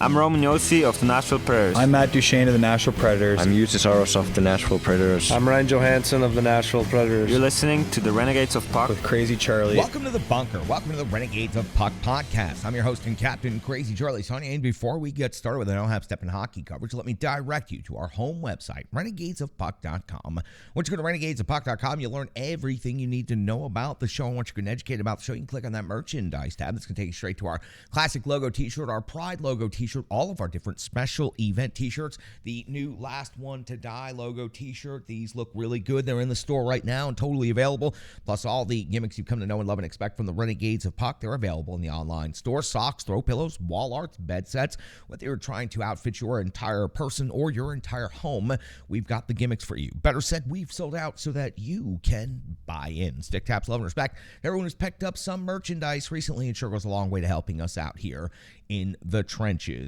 I'm Roman Yossi of the Nashville Predators. I'm Matt Duchesne of the Nashville Predators. I'm Justus Aros of the Nashville Predators. I'm Ryan Johansson of the Nashville Predators. You're listening to the Renegades of Puck with Crazy Charlie. Welcome to the bunker. Welcome to the Renegades of Puck podcast. I'm your host and captain, Crazy Charlie Saunier. And before we get started with an Don't Have Step in hockey coverage, let me direct you to our home website, renegadesofpuck.com. Once you go to renegadesofpuck.com, you'll learn everything you need to know about the show. And once you're educated about the show, you can click on that merchandise tab. That's going to take you straight to our classic logo t-shirt, our pride logo t-shirt, all of our different special event t-shirts, the new Last One to Die logo t-shirt. These look really good. They're in the store right now and totally available. Plus all the gimmicks you've come to know and love and expect from the Renegades of Puck. They're available in the online store. Socks, throw pillows, wall arts, bed sets. Whether you're trying to outfit your entire person or your entire home, we've got the gimmicks for you. Better said, we've sold out so that you can buy in. Stick taps, love, and respect. Everyone who's picked up some merchandise recently, it sure goes a long way to helping us out here in the trenches.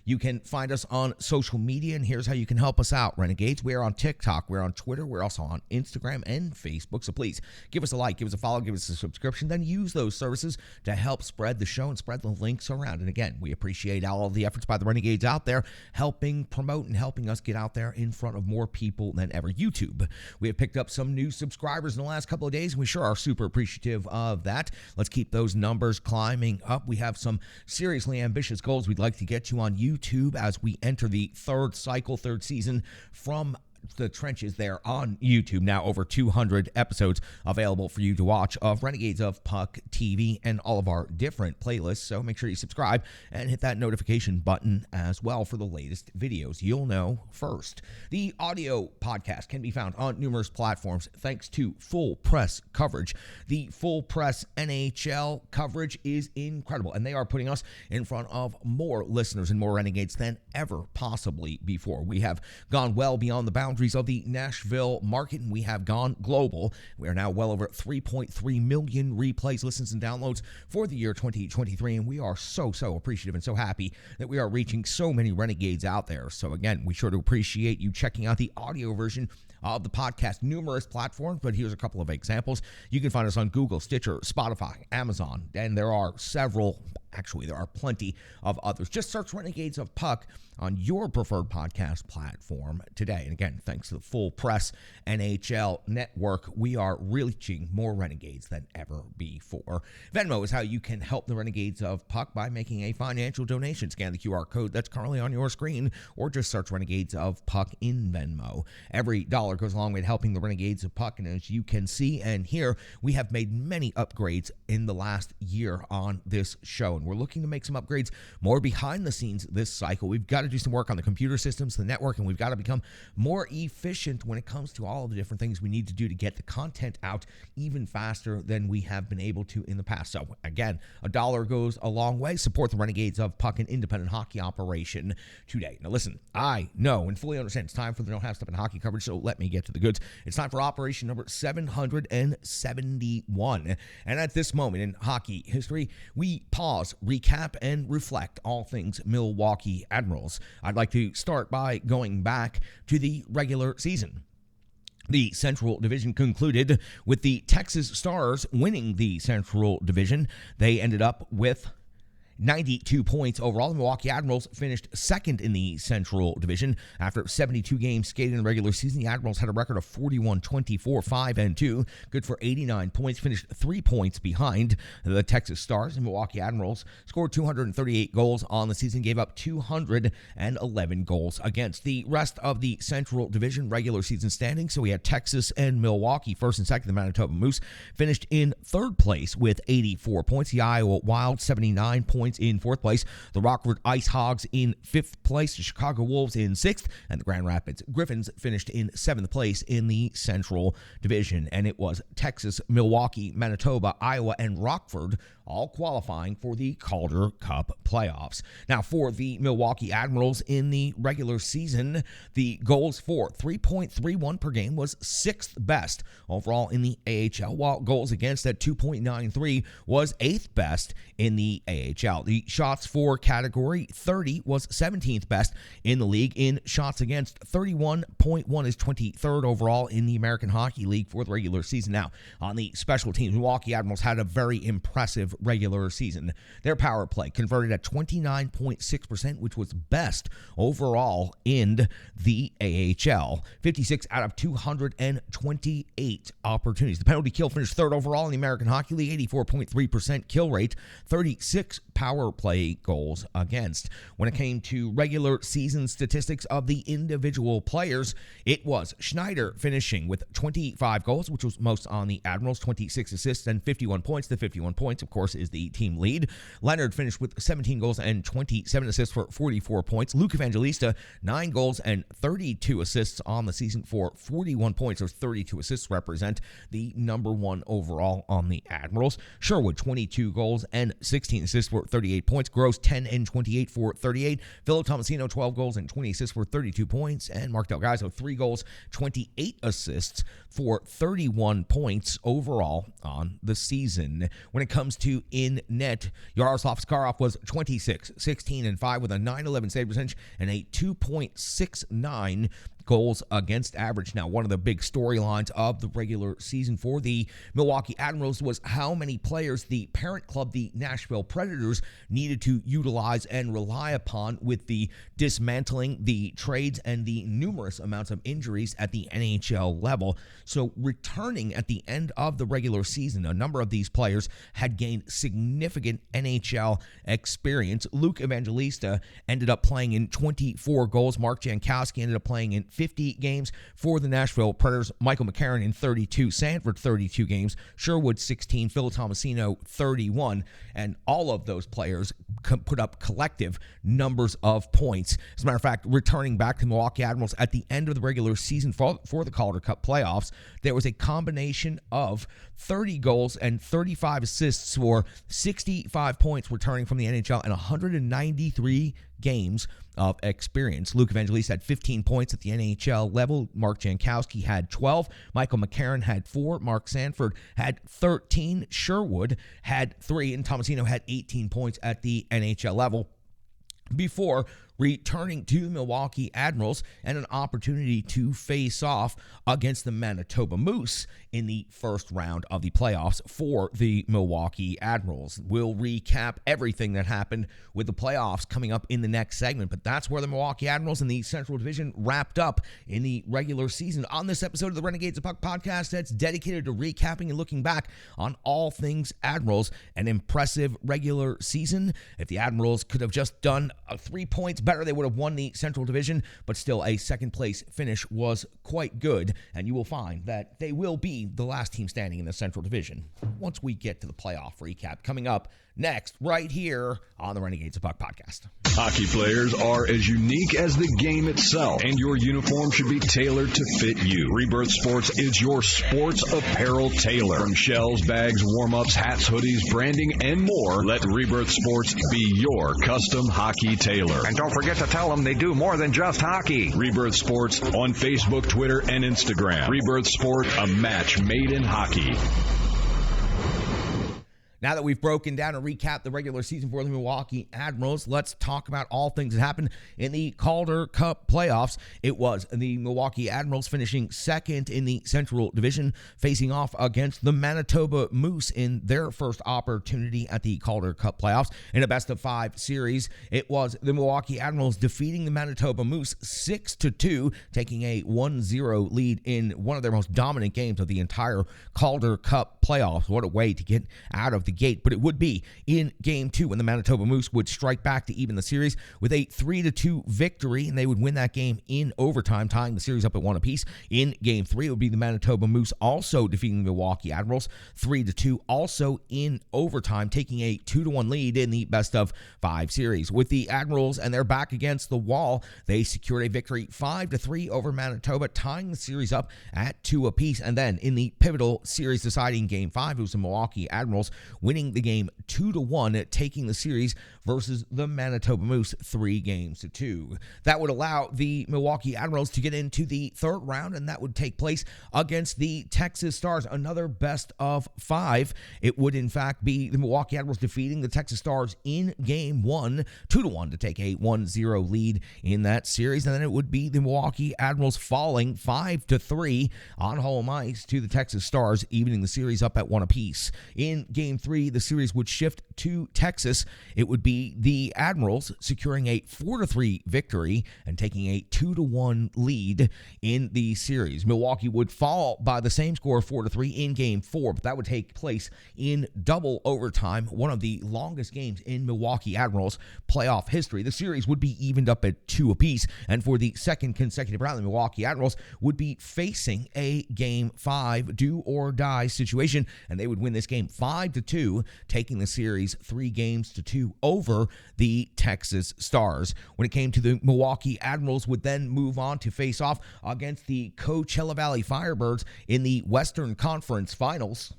You can find us on social media, and here's how you can help us out, Renegades. We're on TikTok, we're on Twitter, we're also on Instagram and Facebook, so please give us a like, give us a follow, give us a subscription, then use those services to help spread the show and spread the links around. And again, we appreciate all of the efforts by the Renegades out there helping promote and helping us get out there in front of more people than ever. YouTube, we have picked up some new subscribers in the last couple of days, and we sure are super appreciative of that. Let's keep those numbers climbing up. We have some seriously ambitious goals we'd like to get to on YouTube as we enter the third season from the trenches there on YouTube. Now over 200 episodes available for you to watch of Renegades of Puck TV and all of our different playlists. So make sure you subscribe and hit that notification button as well for the latest videos. You'll know first. The audio podcast can be found on numerous platforms thanks to Full Press coverage. The Full Press NHL coverage is incredible, and they are putting us in front of more listeners and more Renegades than ever possibly before. We have gone well beyond the boundaries of the Nashville market, and we have gone global. We are now well over 3.3 million replays, listens, and downloads for the year 2023, and we are so appreciative and so happy that we are reaching so many Renegades out there. So again, we sure do appreciate you checking out the audio version of the podcast. Numerous platforms, but here's a couple of examples. You can find us on Google, Stitcher, Spotify, Amazon, and there are plenty of others. Just search Renegades of Puck on your preferred podcast platform today. And again, thanks to the Full Press NHL network, we are reaching more Renegades than ever before. Venmo is how you can help the Renegades of Puck by making a financial donation. Scan the QR code that's currently on your screen, or just search Renegades of Puck in Venmo. Every dollar goes a long way to helping the Renegades of Puck, and as you can see and hear, we have made many upgrades in the last year on this show, and we're looking to make some upgrades more behind the scenes this cycle. We've got to do some work on the computer systems, the network, and we've got to become more efficient when it comes to all of the different things we need to do to get the content out even faster than we have been able to in the past. So again, a dollar goes a long way. Support the Renegades of Puck, an independent hockey operation today. Now listen, I know and fully understand it's time for the Don't Have Step in hockey coverage, so let me get to the goods. It's time for operation number 771. And at this moment in hockey history, we pause, recap, and reflect all things Milwaukee Admirals. I'd like to start by going back to the regular season. The Central Division concluded with the Texas Stars winning the Central Division. They ended up with 92 points overall. The Milwaukee Admirals finished second in the Central Division. After 72 games skated in the regular season, the Admirals had a record of 41-24-5-2, good for 89 points, finished 3 points behind the Texas Stars. The Milwaukee Admirals scored 238 goals on the season, gave up 211 goals against. The rest of the Central Division regular season standings, so we had Texas and Milwaukee first and second. The Manitoba Moose finished in third place with 84 points. The Iowa Wild, 79 points in fourth place. The Rockford Ice Hogs in fifth place. The Chicago Wolves in sixth. And the Grand Rapids Griffins finished in seventh place in the Central Division. And it was Texas, Milwaukee, Manitoba, Iowa, and Rockford all qualifying for the Calder Cup Playoffs. Now, for the Milwaukee Admirals in the regular season, the goals for 3.31 per game was sixth best overall in the AHL, while goals against at 2.93 was eighth best in the AHL. The shots for category 30 was 17th best in the league. In shots against, 31.1 is 23rd overall in the American Hockey League for the regular season. Now, on the special teams, Milwaukee Admirals had a very impressive regular season. Their power play converted at 29.6%, which was best overall in the AHL. 56 out of 228 opportunities. The penalty kill finished third overall in the American Hockey League, 84.3% kill rate, 36 power play goals against. When it came to regular season statistics of the individual players, it was Schneider finishing with 25 goals, which was most on the Admirals, 26 assists and 51 points. The 51 points, of course, is the team lead. Leonard finished with 17 goals and 27 assists for 44 points. Luke Evangelista, 9 goals and 32 assists on the season for 41 points. Those 32 assists represent the number one overall on the Admirals. Sherwood, 22 goals and 16 assists for 38 points. Gross, 10 and 28 for 38. Philip Tomasino, 12 goals and 20 assists for 32 points. And Mark Delgado, 3 goals, 28 assists for 31 points overall on the season. When it comes to in net, Yaroslav Skarov was 26, 16, and 5 with a .911 save percentage and a 2.69 goals against average. Now, one of the big storylines of the regular season for the Milwaukee Admirals was how many players the parent club, the Nashville Predators, needed to utilize and rely upon with the dismantling, the trades, and the numerous amounts of injuries at the NHL level. So returning at the end of the regular season, a number of these players had gained significant NHL experience. Luke Evangelista ended up playing in 24 goals. Mark Jankowski ended up playing in 50 games for the Nashville Predators. Michael McCarron in 32, Sanford 32 games, Sherwood 16, Phil Tomasino 31, and all of those players put up collective numbers of points. As a matter of fact, returning back to the Milwaukee Admirals at the end of the regular season for the Calder Cup playoffs, there was a combination of 30 goals and 35 assists for 65 points returning from the NHL and 193 games of experience. Luke Evangelista had 15 points at the NHL level. Mark Jankowski had 12. Michael McCarron had 4. Mark Sanford had 13. Sherwood had 3. And Tomasino had 18 points at the NHL level before returning to the Milwaukee Admirals and an opportunity to face off against the Manitoba Moose in the first round of the playoffs for the Milwaukee Admirals. We'll recap everything that happened with the playoffs coming up in the next segment, but that's where the Milwaukee Admirals in the Central Division wrapped up in the regular season. On this episode of the Renegades of Puck podcast that's dedicated to recapping and looking back on all things Admirals, an impressive regular season. If the Admirals could have just done 3 points better, they would have won the Central Division, but still a second place finish was quite good, and you will find that they will be the last team standing in the Central Division once we get to the playoff recap coming up next right here on the Renegades of Puck podcast. Hockey players are as unique as the game itself, and your uniform should be tailored to fit you. Rebirth Sports is your sports apparel tailor. From shells, bags, warm-ups, hats, hoodies, branding, and more, let Rebirth Sports be your custom hockey tailor. And don't forget to tell them they do more than just hockey. Rebirth Sports on Facebook, Twitter, and Instagram. Rebirth Sport, a match made in hockey. Now that we've broken down and recapped the regular season for the Milwaukee Admirals, let's talk about all things that happened in the Calder Cup playoffs. It was the Milwaukee Admirals finishing second in the Central Division, facing off against the Manitoba Moose in their first opportunity at the Calder Cup playoffs. In a best-of-5 series, it was the Milwaukee Admirals defeating the Manitoba Moose 6-2, taking a 1-0 lead in one of their most dominant games of the entire Calder Cup playoffs. What a way to get out of the gate, but it would be in Game 2 when the Manitoba Moose would strike back to even the series with a 3-2 victory, and they would win that game in overtime, tying the series up at 1 apiece. In Game 3, it would be the Manitoba Moose also defeating the Milwaukee Admirals 3-2, also in overtime, taking a 2-1 lead in the best-of-5 series. With the Admirals and their back against the wall, they secured a victory 5-3 over Manitoba, tying the series up at 2 apiece. And then in the pivotal series deciding Game 5, it was the Milwaukee Admirals winning the game 2-1, taking the series versus the Manitoba Moose 3-2. That would allow the Milwaukee Admirals to get into the third round, and that would take place against the Texas Stars, another best of 5. It would in fact be the Milwaukee Admirals defeating the Texas Stars in Game 1, 2-1 to take a 1-0 lead in that series, and then it would be the Milwaukee Admirals falling 5-3 on home ice to the Texas Stars, evening the series up at 1 apiece. In Game 3, 3, the series would shift to Texas. It would be the Admirals securing a 4-3 victory and taking a 2-1 lead in the series. Milwaukee would fall by the same score, 4-3, in Game 4, but that would take place in double overtime, one of the longest games in Milwaukee Admirals playoff history. The series would be evened up at 2 apiece, and for the second consecutive round, the Milwaukee Admirals would be facing a Game 5 do-or-die situation, and they would win this game 5-2, taking the series 3-2 over the Texas Stars. When it came to the Milwaukee Admirals, would then move on to face off against the Coachella Valley Firebirds in the Western Conference Finals.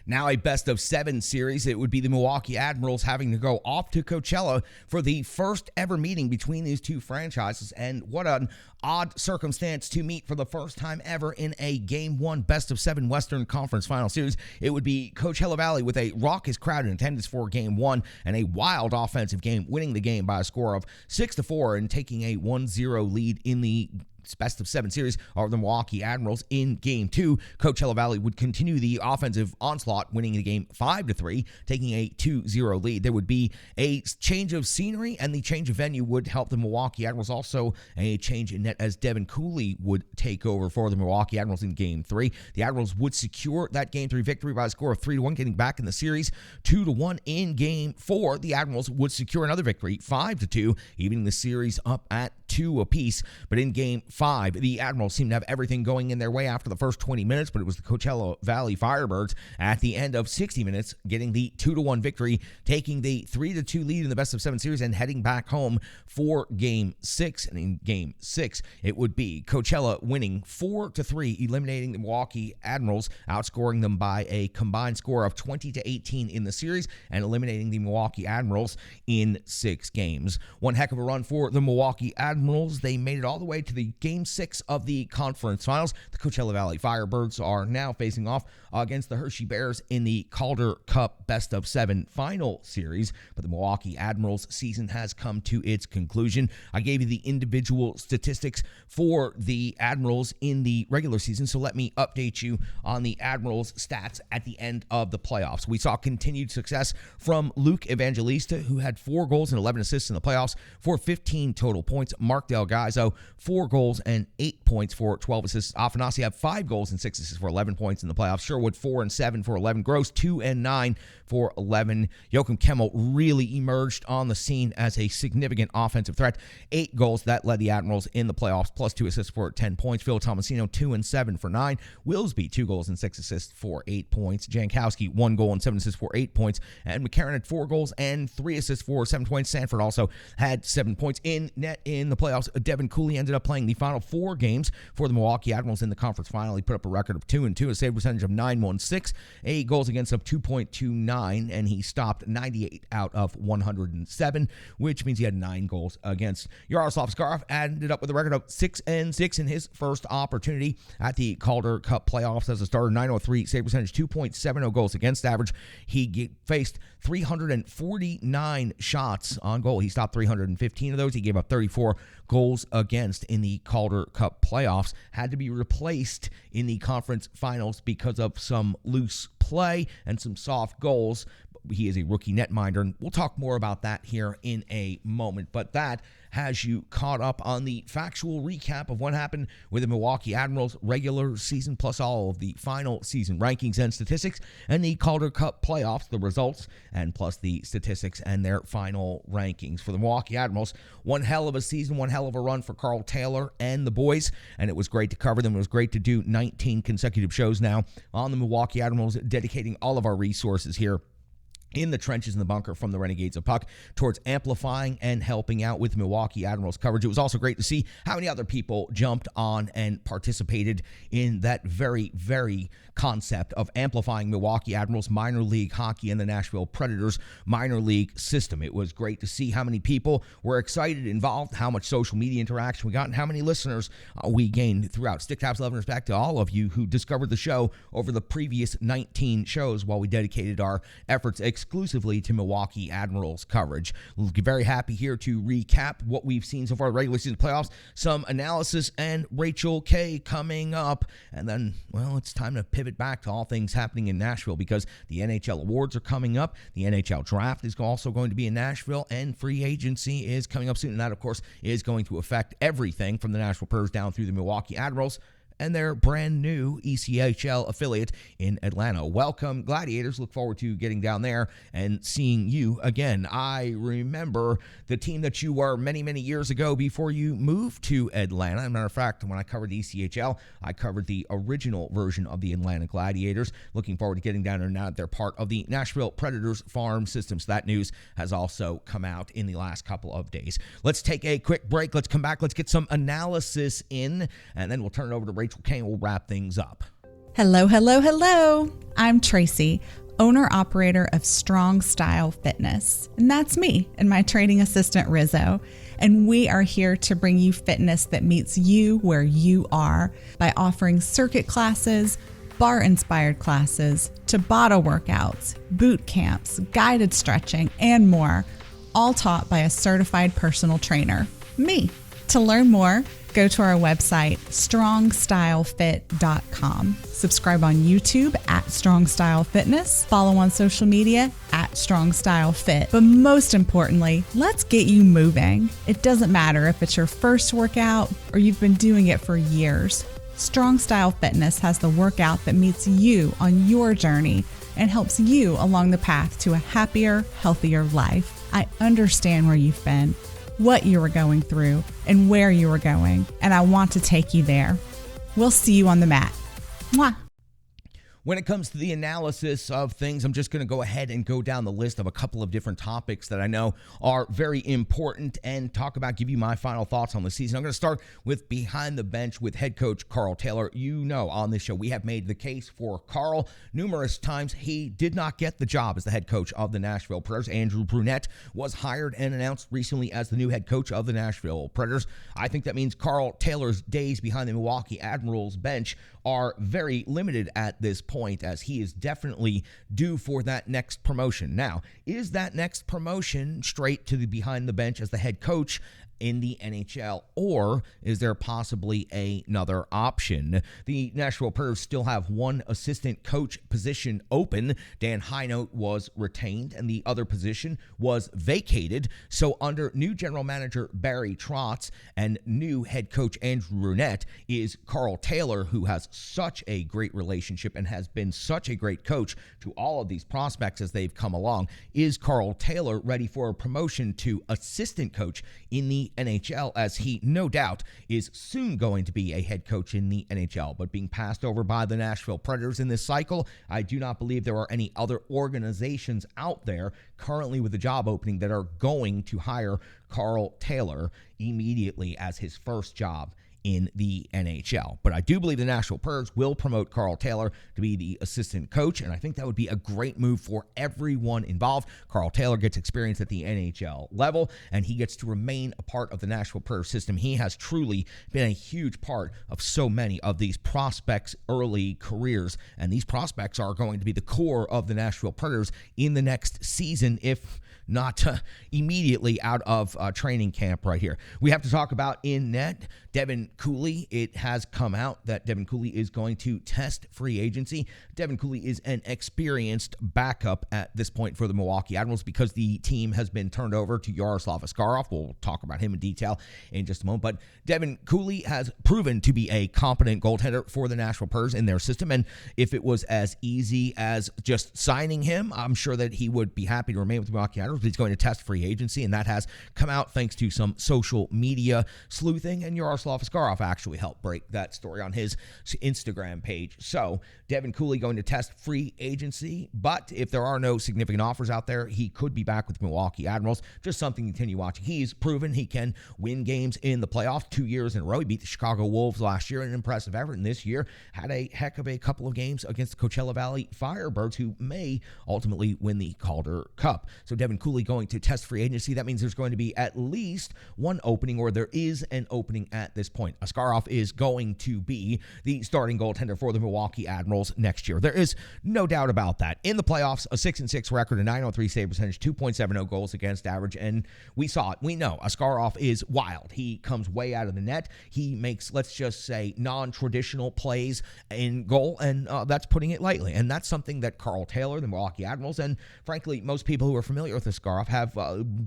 Now a best-of-7 series. It would be the Milwaukee Admirals having to go off to Coachella for the first ever meeting between these two franchises, and what an odd circumstance to meet for the first time ever in a Game 1 best-of-7 Western Conference Final Series. It would be Coachella Valley with a raucous crowd in attendance for Game 1 and a wild offensive game, winning the game by a score of 6-4 and taking a 1-0 lead in the best-of-7 series of the Milwaukee Admirals. In Game 2, Coachella Valley would continue the offensive onslaught, winning the game 5-3, taking a 2-0 lead. There would be a change of scenery, and the change of venue would help the Milwaukee Admirals. Also, a change in net as Devin Cooley would take over for the Milwaukee Admirals in Game 3. The Admirals would secure that Game 3 victory by a score of 3-1, getting back in the series 2-1. In Game 4, the Admirals would secure another victory, 5-2, evening the series up at 2 apiece. But in Game 5, the Admirals seemed to have everything going in their way after the first 20 minutes, but it was the Coachella Valley Firebirds at the end of 60 minutes getting the 2-1 victory, taking the 3-2 lead in the best-of-7 series and heading back home for Game 6. And in Game 6, it would be Coachella winning 4-3, eliminating the Milwaukee Admirals, outscoring them by a combined score of 20-18 in the series and eliminating the Milwaukee Admirals in 6 games. One heck of a run for the Milwaukee Admirals. They made it all the way to the Game 6 of the conference finals. The Coachella Valley Firebirds are now facing off against the Hershey Bears in the Calder Cup best-of-7 final series, but the Milwaukee Admirals season has come to its conclusion. I gave you the individual statistics for the Admirals in the regular season, so let me update you on the Admirals stats at the end of the playoffs. We saw continued success from Luke Evangelista, who had 4 goals and 11 assists in the playoffs for 15 total points. Mark Del Gaizo, 4 goals and 8 points for 12 assists. Afanasi had 5 goals and 6 assists for 11 points in the playoffs. Sherwood, 4 and 7 for 11. Gross, 2 and 9 for 11. Joachim Kemmel really emerged on the scene as a significant offensive threat. 8 goals that led the Admirals in the playoffs, plus 2 assists for 10 points. Phil Tomasino, 2 and 7 for 9. Willsby, 2 goals and 6 assists for 8 points. Jankowski, 1 goal and 7 assists for 8 points. And McCarron had 4 goals and 3 assists for 7 points. Sanford also had 7 points in net in the playoffs. Devin Cooley ended up playing the final 4 games for the Milwaukee Admirals in the conference final. He put up a record of 2-2, a save percentage of .916, a goals against of 2.29, and he stopped 98 out of 107, which means he had 9 goals against. Yaroslav Skarov ended up with a record of 6-6 in his first opportunity at the Calder Cup Playoffs as a starter. .903 save percentage, 2.70 goals against average. He faced 349 shots on goal. He stopped 315 of those. He gave up 34 goals against in the Calder Cup Playoffs. Had to be replaced in the conference finals because of some loose play and some soft goals. He is a rookie netminder, and we'll talk more about that here in a moment. But that has you caught up on the factual recap of what happened with the Milwaukee Admirals regular season, plus all of the final season rankings and statistics, and the Calder Cup Playoffs, the results, and plus the statistics and their final rankings. For the Milwaukee Admirals, one hell of a season, one hell of a run for Carl Taylor and the boys, and it was great to cover them. It was great to do 19 consecutive shows now on the Milwaukee Admirals, dedicating all of our resources here in the trenches in the bunker from the Renegades of Puck towards amplifying and helping out with Milwaukee Admirals coverage. It was also great to see how many other people jumped on and participated in that very, very concept of amplifying Milwaukee Admirals minor league hockey and the Nashville Predators minor league system. It was great to see how many people were excited, involved, how much social media interaction we got, and how many listeners we gained throughout. Stick taps, love, and respect to all of you who discovered the show over the previous 19 shows while we dedicated our efforts exclusively to Milwaukee Admirals coverage. We'll be very happy here to recap what we've seen so far in the regular season playoffs, some analysis, and Rachel K coming up. And then, well, it's time to pivot back to all things happening in Nashville because the NHL awards are coming up. The NHL draft is also going to be in Nashville, and free agency is coming up soon. And that, of course, is going to affect everything from the Nashville Predators down through the Milwaukee Admirals and their brand new ECHL affiliate in Atlanta. Welcome, Gladiators. Look forward to getting down there and seeing you again. I remember the team that you were many, many years ago before you moved to Atlanta. As a matter of fact, when I covered the ECHL, I covered the original version of the Atlanta Gladiators. Looking forward to getting down there now that they're part of the Nashville Predators farm system. So that news has also come out in the last couple of days. Let's take a quick break. Let's come back. Let's get some analysis in, and then we'll turn it over to Rachel Kane. Will wrap things up. Hello, hello, hello. I'm Tracy, owner-operator of Strong Style Fitness. And that's me and my training assistant, Rizzo. And we are here to bring you fitness that meets you where you are by offering circuit classes, bar-inspired classes, Tabata workouts, boot camps, guided stretching, and more, all taught by a certified personal trainer, me. To learn more, go to our website, strongstylefit.com. Subscribe on YouTube at Strong Style Fitness. Follow on social media at Strong Style Fit. But most importantly, let's get you moving. It doesn't matter if it's your first workout or you've been doing it for years. Strong Style Fitness has the workout that meets you on your journey and helps you along the path to a happier, healthier life. I understand where you've been, what you were going through, and where you were going, and I want to take you there. We'll see you on the mat. Mwah. When it comes to the analysis of things, I'm just going to go ahead and go down the list of a couple of different topics that I know are very important and give you my final thoughts on the season. I'm going to start with behind the bench with head coach Carl Taylor. You know, on this show, we have made the case for Carl numerous times. He did not get the job as the head coach of the Nashville Predators. Andrew Brunette was hired and announced recently as the new head coach of the Nashville Predators. I think that means Carl Taylor's days behind the Milwaukee Admirals bench are very limited at this point, as he is definitely due for that next promotion. Now, is that next promotion straight to the behind the bench as the head coach in the NHL, or is there possibly another option? The Nashville Predators still have one assistant coach position open. Dan Highnote was retained and the other position was vacated. So under new general manager Barry Trotz and new head coach Andrew Brunette is Carl Taylor, who has such a great relationship and has been such a great coach to all of these prospects as they've come along. Is Carl Taylor ready for a promotion to assistant coach in the NHL, as he no doubt is soon going to be a head coach in the NHL, but being passed over by the Nashville Predators in this cycle? I do not believe there are any other organizations out there currently with a job opening that are going to hire Carl Taylor immediately as his first job in the NHL. But I do believe the Nashville Predators will promote Carl Taylor to be the assistant coach, and I think that would be a great move for everyone involved. Carl Taylor gets experience at the NHL level, and he gets to remain a part of the Nashville Predators system. He has truly been a huge part of so many of these prospects' early careers, and these prospects are going to be the core of the Nashville Predators in the next season, if not immediately out of training camp right here. We have to talk about in net, Devin Cooley. It has come out that Devin Cooley is going to test free agency. Devin Cooley is an experienced backup at this point for the Milwaukee Admirals because the team has been turned over to Yaroslav Askarov. We'll talk about him in detail in just a moment. But Devin Cooley has proven to be a competent goaltender for the Nashville Predators in their system. And if it was as easy as just signing him, I'm sure that he would be happy to remain with the Milwaukee Admirals. He's going to test free agency, and that has come out thanks to some social media sleuthing, and Yaroslav Askarov actually helped break that story on his Instagram page. So Devin Cooley going to test free agency, but if there are no significant offers out there, he could be back with Milwaukee Admirals. Just something to continue watching. He's proven he can win games in the playoffs 2 years in a row. He beat the Chicago Wolves last year in an impressive effort, and this year had a heck of a couple of games against the Coachella Valley Firebirds, who may ultimately win the Calder Cup. So Devin Cooley going to test free agency. That means there's going to be at least one opening, or there is an opening at this point. point, Askarov is going to be the starting goaltender for the Milwaukee Admirals next year. There is no doubt about that. In the playoffs, a 6-6 record, a .903 save percentage, 2.70 goals against average, and we saw it. We know Askarov is wild. He comes way out of the net. He makes, let's just say, non-traditional plays in goal, and that's putting it lightly. And that's something that Carl Taylor, the Milwaukee Admirals, and frankly, most people who are familiar with Askarov have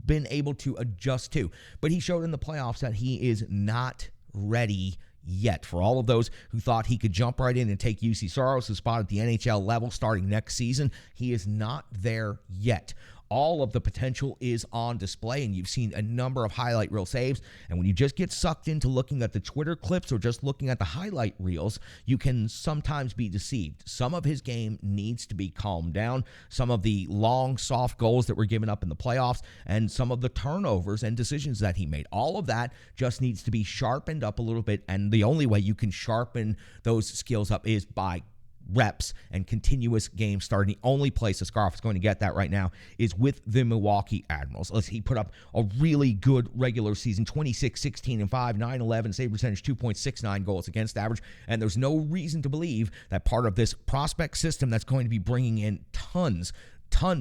been able to adjust to. But he showed in the playoffs that he is not ready yet. For all of those who thought he could jump right in and take UC Saros' spot at the NHL level starting next season, he is not there yet. All of the potential is on display, and you've seen a number of highlight reel saves. And when you just get sucked into looking at the Twitter clips or just looking at the highlight reels, you can sometimes be deceived. Some of his game needs to be calmed down. Some of the long, soft goals that were given up in the playoffs and some of the turnovers and decisions that he made, all of that just needs to be sharpened up a little bit. And the only way you can sharpen those skills up is by reps and continuous game starting. The only place Askarov is going to get that right now is with the Milwaukee Admirals. He put up a really good regular season, 26, 16, and 5, 9-11, save percentage, 2.69 goals against average, and there's no reason to believe that part of this prospect system that's going to be bringing in tons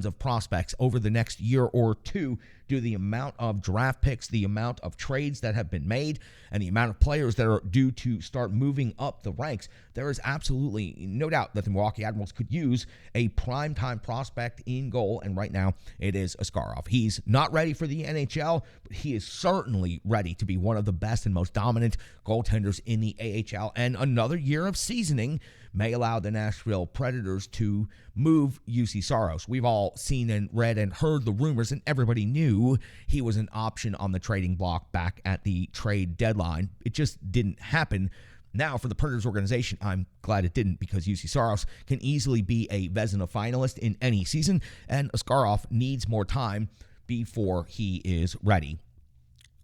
of prospects over the next year or two, due to the amount of draft picks, the amount of trades that have been made, and the amount of players that are due to start moving up the ranks. There is absolutely no doubt that the Milwaukee Admirals could use a primetime prospect in goal, and right now it is Askarov. He's not ready for the NHL, but he is certainly ready to be one of the best and most dominant goaltenders in the AHL, and another year of seasoning may allow the Nashville Predators to move UC Saros. We've all seen and read and heard the rumors, and everybody knew he was an option on the trading block back at the trade deadline. It just didn't happen. Now, for the Predators organization, I'm glad it didn't, because UC Saros can easily be a Vezina finalist in any season, and Askarov needs more time before he is ready.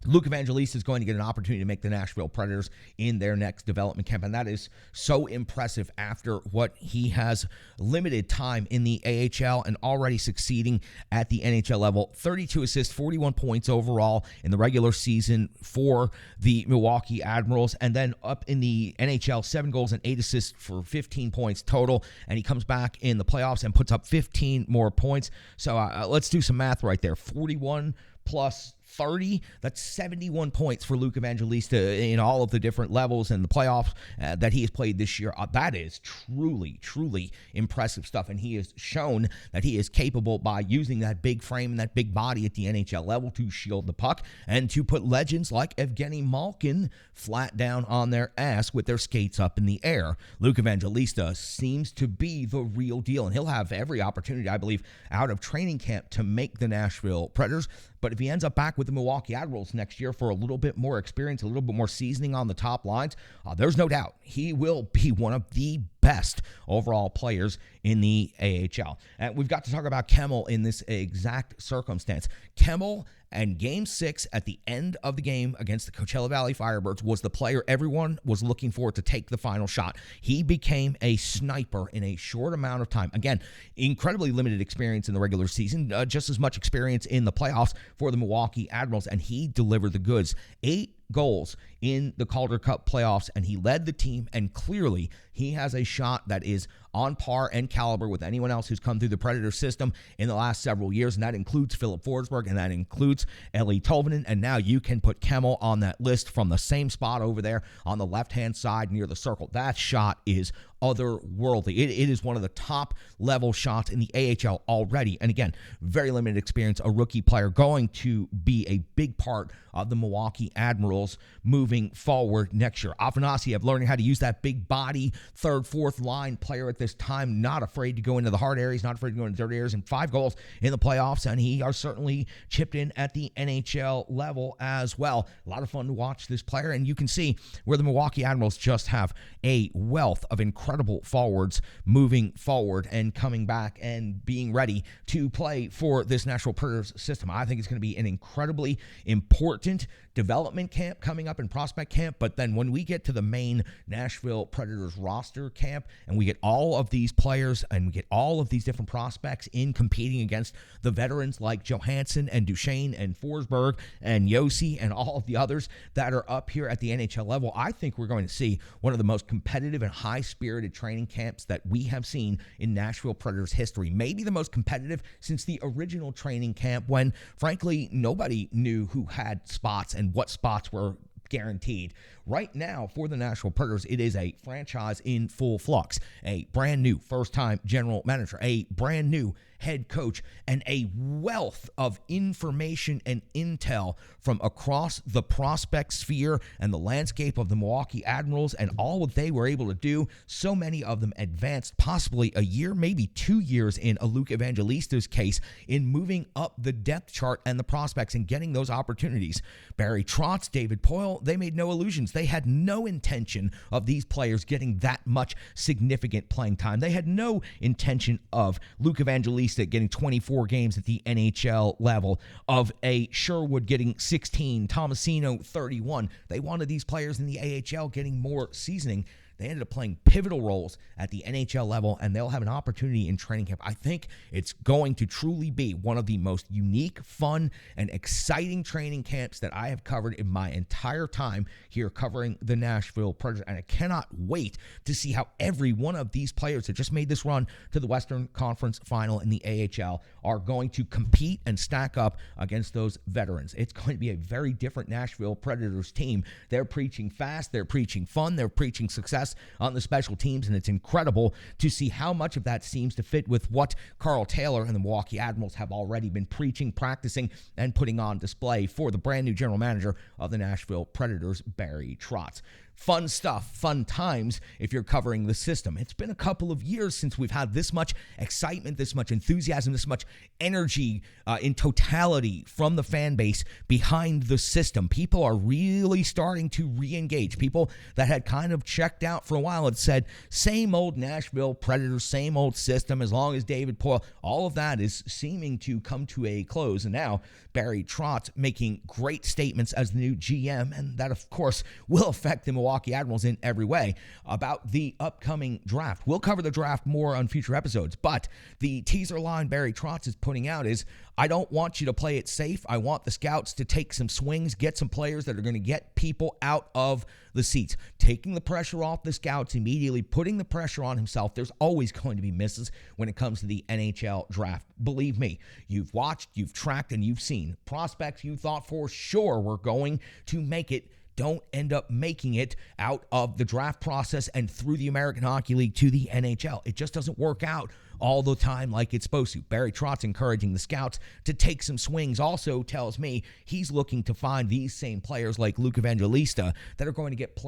Luke Evangelista is going to get an opportunity to make the Nashville Predators in their next development camp, and that is so impressive after what he has limited time in the AHL and already succeeding at the NHL level. 32 assists, 41 points overall in the regular season for the Milwaukee Admirals, and then up in the NHL, 7 goals and 8 assists for 15 points total, and he comes back in the playoffs and puts up 15 more points. So let's do some math right there. 41 plus 30, that's 71 points for Luke Evangelista in all of the different levels in the playoffs that he has played this year. That is truly, truly impressive stuff, and he has shown that he is capable by using that big frame and that big body at the NHL level to shield the puck and to put legends like Evgeny Malkin flat down on their ass with their skates up in the air. Luke Evangelista seems to be the real deal, and he'll have every opportunity, I believe, out of training camp to make the Nashville Predators. But if he ends up back with the Milwaukee Admirals next year for a little bit more experience, a little bit more seasoning on the top lines, there's no doubt he will be one of the best overall players in the AHL. And we've got to talk about Kemmel in this exact circumstance. Kemmel and Game 6 at the end of the game against the Coachella Valley Firebirds was the player everyone was looking for to take the final shot. He became a sniper in a short amount of time. Again, incredibly limited experience in the regular season, just as much experience in the playoffs for the Milwaukee Admirals, and he delivered the goods. 8 goals in the Calder Cup playoffs, and he led the team, and clearly he has a shot that is on par and caliber with anyone else who's come through the Predator system in the last several years, and that includes Philip Forsberg, and that includes Eli Tolvanen, and now you can put Kemmel on that list from the same spot over there on the left-hand side near the circle. That shot is otherworldly. It is one of the top level shots in the AHL already, and again, very limited experience, a rookie player going to be a big part of the Milwaukee Admirals moving forward next year. Afanasiev learning how to use that big body, third, fourth line player at this time, not afraid to go into the hard areas, not afraid to go into dirty areas, and 5 goals in the playoffs, and he are certainly chipped in at the NHL level as well. A lot of fun to watch this player, and you can see where the Milwaukee Admirals just have a wealth of incredible forwards moving forward and coming back and being ready to play for this Nashville Predators system. I think it's going to be an incredibly important development camp coming up in prospect camp, but then when we get to the main Nashville Predators roster camp and we get all of these players and we get all of these different prospects in competing against the veterans like Johansson and Duchesne and Forsberg and Yossi and all of the others that are up here at the NHL level, I think we're going to see one of the most competitive and high-spirited training camps that we have seen in Nashville Predators history. Maybe the most competitive since the original training camp when, frankly, nobody knew who had spots and what spots were guaranteed. Right now, for the Nashville Predators, it is a franchise in full flux. A brand new first-time general manager, a brand new head coach, and a wealth of information and intel from across the prospect sphere and the landscape of the Milwaukee Admirals and all what they were able to do. So many of them advanced possibly a year, maybe 2 years in a Luke Evangelista's case in moving up the depth chart and the prospects and getting those opportunities. Barry Trotz, David Poile, they made no illusions. They had no intention of these players getting that much significant playing time. They had no intention of Luke Evangelista getting 24 games at the NHL level, of a Sherwood getting 16, Tomasino 31. They wanted these players in the AHL getting more seasoning. They ended up playing pivotal roles at the NHL level, and they'll have an opportunity in training camp. I think it's going to truly be one of the most unique, fun, and exciting training camps that I have covered in my entire time here covering the Nashville Predators, and I cannot wait to see how every one of these players that just made this run to the Western Conference Final in the AHL are going to compete and stack up against those veterans. It's going to be a very different Nashville Predators team. They're preaching fast, they're preaching fun, they're preaching success on the special teams, and it's incredible to see how much of that seems to fit with what Carl Taylor and the Milwaukee Admirals have already been preaching, practicing, and putting on display for the brand new general manager of the Nashville Predators, Barry Trotz. Fun stuff, fun times if you're covering the system. It's been a couple of years since we've had this much excitement, this much enthusiasm, this much energy in totality from the fan base behind the system. People are really starting to re-engage. People that had kind of checked out for a while had said, same old Nashville Predators, same old system, as long as David Poile. All of that is seeming to come to a close. And now Barry Trotz making great statements as the new GM, and that, of course, will affect the Milwaukee Admirals in every way about the upcoming draft. We'll cover the draft more on future episodes, but the teaser line Barry Trotz is putting out is, I don't want you to play it safe. I want the scouts to take some swings, get some players that are going to get people out of the seats, taking the pressure off the scouts immediately, putting the pressure on himself. There's always going to be misses when it comes to the NHL draft. Believe me, you've watched, you've tracked, and you've seen prospects you thought for sure were going to make it don't end up making it out of the draft process and through the American Hockey League to the NHL. It just doesn't work out all the time like it's supposed to. Barry Trotz encouraging the scouts to take some swings also tells me he's looking to find these same players like Luke Evangelista that are going to get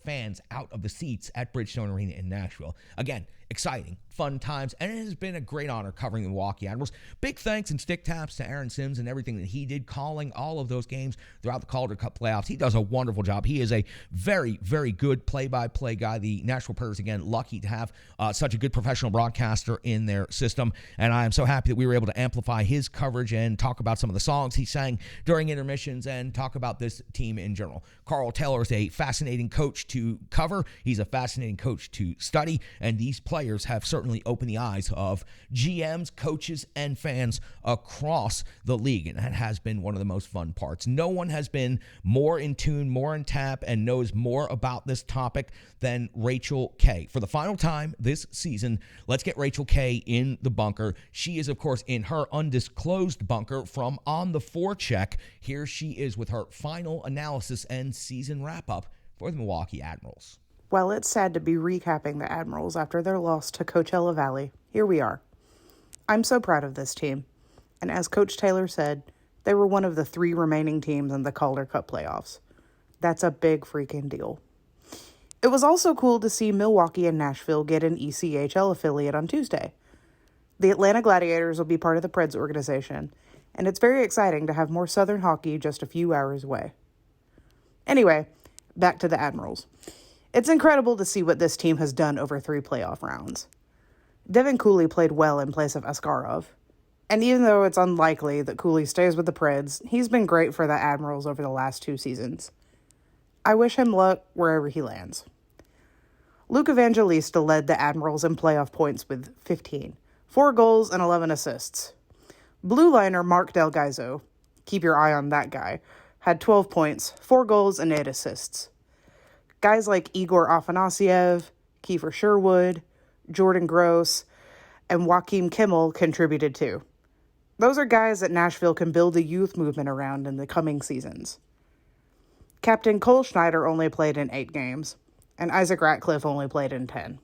fans out of the seats at Bridgestone Arena in Nashville. Again, exciting, fun times, and it has been a great honor covering the Milwaukee Admirals. Big thanks and stick taps to Aaron Sims and everything that he did, calling all of those games throughout the Calder Cup playoffs. He does a wonderful job. He is a very, very good play-by-play guy. The Nashville Predators, again, lucky to have such a good professional broadcaster in their system, and I am so happy that we were able to amplify his coverage and talk about some of the songs he sang during intermissions and talk about this team in general. Carl Taylor is a fascinating coach to cover. He's a fascinating coach to study, and these players have certainly opened the eyes of GMs, coaches, and fans across the league, and that has been one of the most fun parts. No one has been more in tune, more in tap, and knows more about this topic than Rachel Kay. For the final time this season, let's get Rachel Kay in the bunker. She is, of course, in her undisclosed bunker from On the Forecheck. Here she is with her final analysis and season wrap-up for the Milwaukee Admirals. While it's sad to be recapping the Admirals after their loss to Coachella Valley, here we are. I'm so proud of this team, and as Coach Taylor said, they were one of the 3 remaining teams in the Calder Cup Playoffs. That's a big freaking deal. It was also cool to see Milwaukee and Nashville get an ECHL affiliate on Tuesday. The Atlanta Gladiators will be part of the Preds organization, and it's very exciting to have more Southern hockey just a few hours away. Anyway, back to the Admirals. It's incredible to see what this team has done over 3 playoff rounds. Devin Cooley played well in place of Askarov. And even though it's unlikely that Cooley stays with the Preds, he's been great for the Admirals over the last 2 seasons. I wish him luck wherever he lands. Luke Evangelista led the Admirals in playoff points with 15, 4 goals and 11 assists. Blue liner Mark Del Gaizo, keep your eye on that guy, had 12 points, 4 goals and 8 assists. Guys like Igor Afanasiev, Kiefer Sherwood, Jordan Gross, and Joachim Kimmel contributed too. Those are guys that Nashville can build a youth movement around in the coming seasons. Captain Cole Schneider only played in 8 games, and Isaac Ratcliffe only played in 10.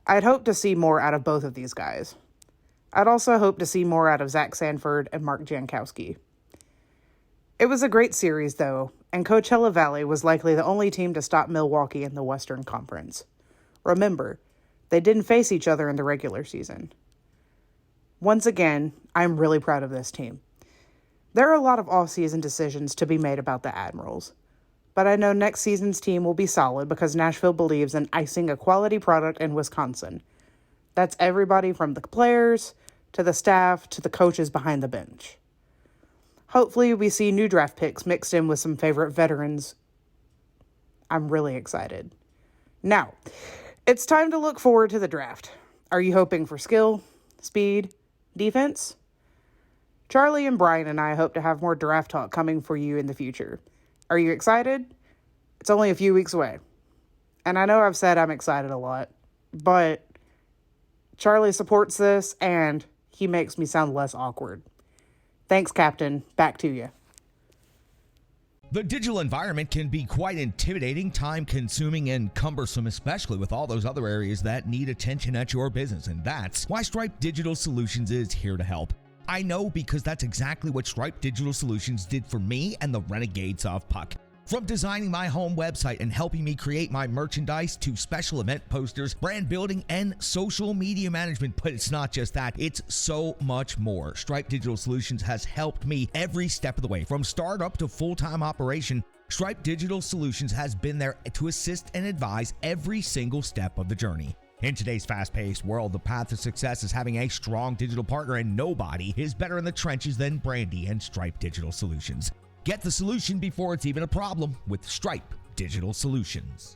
I'd hope to see more out of both of these guys. I'd also hope to see more out of Zach Sanford and Mark Jankowski. It was a great series, though, and Coachella Valley was likely the only team to stop Milwaukee in the Western Conference. Remember, they didn't face each other in the regular season. Once again, I'm really proud of this team. There are a lot of off-season decisions to be made about the Admirals, but I know next season's team will be solid because Nashville believes in icing a quality product in Wisconsin. That's everybody from the players, to the staff, to the coaches behind the bench. Hopefully we see new draft picks mixed in with some favorite veterans. I'm really excited. Now, it's time to look forward to the draft. Are you hoping for skill, speed, defense? Charlie and Brian and I hope to have more draft talk coming for you in the future. Are you excited? It's only a few weeks away. And I know I've said I'm excited a lot, but Charlie supports this and he makes me sound less awkward. Thanks, Captain. Back to you. The digital environment can be quite intimidating, time-consuming, and cumbersome, especially with all those other areas that need attention at your business, and that's why Stripe Digital Solutions is here to help. I know because that's exactly what Stripe Digital Solutions did for me and the Renegades of Puck. From designing my home website and helping me create my merchandise to special event posters, brand building, and social media management. But it's not just that, it's so much more. Stripe Digital Solutions has helped me every step of the way. From startup to full-time operation, Stripe Digital Solutions has been there to assist and advise every single step of the journey. In today's fast-paced world, the path to success is having a strong digital partner, and nobody is better in the trenches than Brandy and Stripe Digital Solutions. Get the solution before it's even a problem with Stripe Digital Solutions.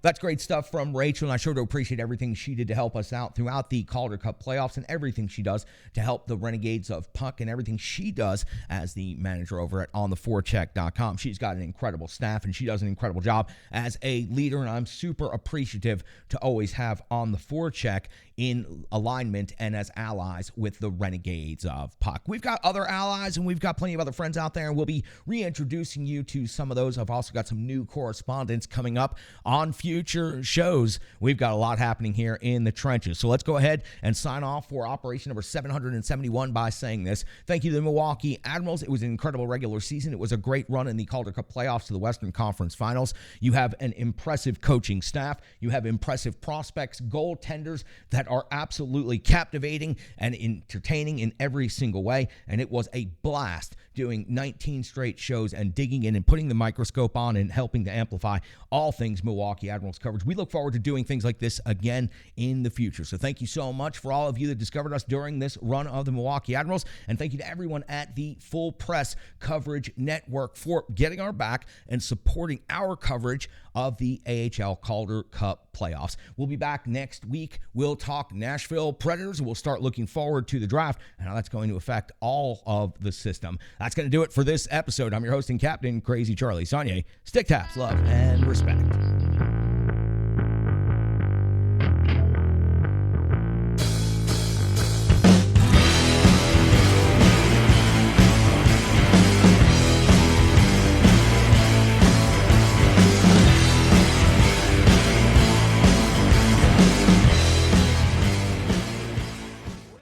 That's great stuff from Rachel, and I sure do appreciate everything she did to help us out throughout the Calder Cup Playoffs and everything she does to help the Renegades of Puck and everything she does as the manager over at ontheforecheck.com. She's got an incredible staff, and she does an incredible job as a leader, and I'm super appreciative to always have On the Forecheck in alignment and as allies with the Renegades of Puck. We've got other allies, and we've got plenty of other friends out there, and we'll be reintroducing you to some of those. I've also got some new correspondents coming up on future shows. We've got a lot happening here in the trenches. So let's go ahead and sign off for operation number 771 by saying this. Thank you to the Milwaukee Admirals. It was an incredible regular season. It was a great run in the Calder Cup Playoffs to the Western Conference Finals. You have an impressive coaching staff. You have impressive prospects, goaltenders that are absolutely captivating and entertaining in every single way. And it was a blast doing 19 straight shows and digging in and putting the microscope on and helping to amplify all things Milwaukee Admirals coverage. We look forward to doing things like this again in the future. So thank you so much for all of you that discovered us during this run of the Milwaukee Admirals. And thank you to everyone at the Full Press Coverage Network for getting our back and supporting our coverage of the AHL Calder Cup Playoffs. We'll be back next week. We'll talk Nashville Predators, and we'll start looking forward to the draft and how that's going to affect all of the system. That's going to do it for this episode. I'm your host and captain, Crazy Charlie Saunier. Stick taps, love, and respect.